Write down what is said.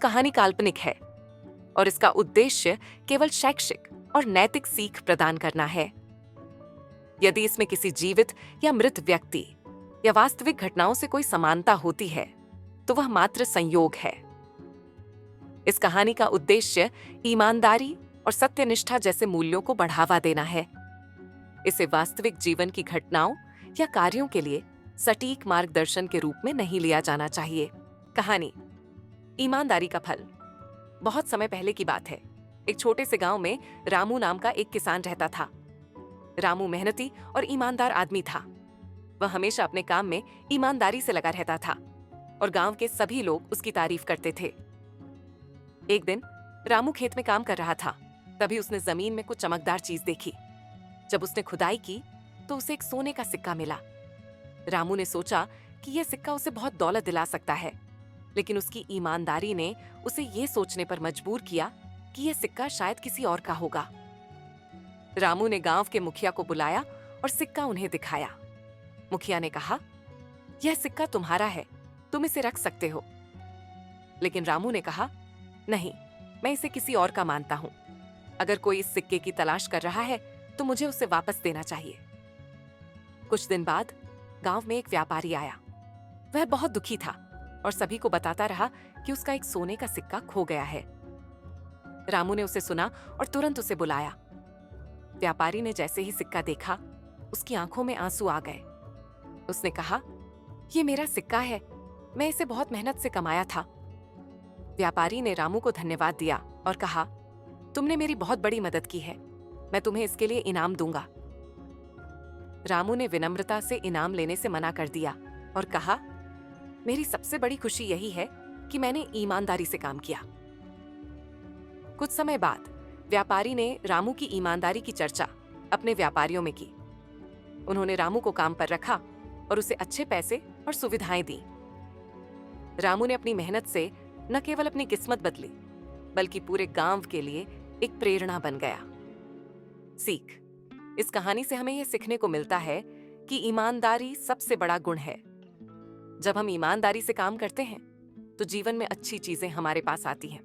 कहानी काल्पनिक है और इसका उद्देश्य केवल शैक्षिक और नैतिक सीख प्रदान करना है। यदि इसमें किसी जीवित या मृत व्यक्ति या वास्तविक घटनाओं से कोई समानता होती है तो वह मात्र संयोग है। इस कहानी का उद्देश्य ईमानदारी और सत्यनिष्ठा जैसे मूल्यों को बढ़ावा देना है। इसे वास्तविक जीवन की घटनाओं या कार्यों के लिए सटीक मार्गदर्शन के रूप में नहीं लिया जाना चाहिए। कहानी ईमानदारी का फल। बहुत समय पहले की बात है। एक छोटे से गांव में रामू नाम का एक किसान रहता था। रामू मेहनती और ईमानदार आदमी था। वह हमेशा अपने काम में ईमानदारी से लगा रहता था और गांव के सभी लोग उसकी तारीफ करते थे। एक दिन रामू खेत में काम कर रहा था, तभी उसने जमीन में कुछ चमकदार चीज देखी। जब उसने खुदाई की तो उसे एक सोने का सिक्का मिला। रामू ने सोचा कि यह सिक्का उसे बहुत दौलत दिला सकता है, लेकिन उसकी ईमानदारी ने उसे यह सोचने पर मजबूर किया कि यह सिक्का शायद किसी और का होगा। रामू ने गांव के मुखिया को बुलाया और सिक्का उन्हें दिखाया। मुखिया ने कहा, यह सिक्का तुम्हारा है, तुम इसे रख सकते हो। लेकिन रामू ने कहा, नहीं, मैं इसे किसी और का मानता हूं। अगर कोई इस सिक्के की तलाश कर रहा है तो मुझे उसे वापस देना चाहिए। कुछ दिन बाद गांव में एक व्यापारी आया। वह बहुत दुखी था और सभी को बताता रहा कि उसका एक सोने का सिक्का खो गया है। रामू ने उसे सुना और तुरंत उसे बुलाया। व्यापारी ने जैसे ही सिक्का देखा, उसकी आंखों में आंसू आ गए। उसने कहा, यह मेरा सिक्का है, मैं इसे बहुत मेहनत से कमाया था। व्यापारी ने रामू को धन्यवाद दिया और कहा, तुमने मेरी बहुत बड़ी मदद की है, मैं तुम्हें इसके लिए इनाम दूंगा। रामू ने विनम्रता से इनाम लेने से मना कर दिया और कहा, मेरी सबसे बड़ी खुशी यही है कि मैंने ईमानदारी से काम किया। कुछ समय बाद व्यापारी ने रामू की ईमानदारी की चर्चा अपने व्यापारियों में की। उन्होंने रामू को काम पर रखा और उसे अच्छे पैसे और सुविधाएं दी। रामू ने अपनी मेहनत से न केवल अपनी किस्मत बदली, बल्कि पूरे गांव के लिए एक प्रेरणा बन गया। सीख। इस कहानी से हमें यह सीखने को मिलता है कि ईमानदारी सबसे बड़ा गुण है। जब हम ईमानदारी से काम करते हैं तो जीवन में अच्छी चीजें हमारे पास आती हैं।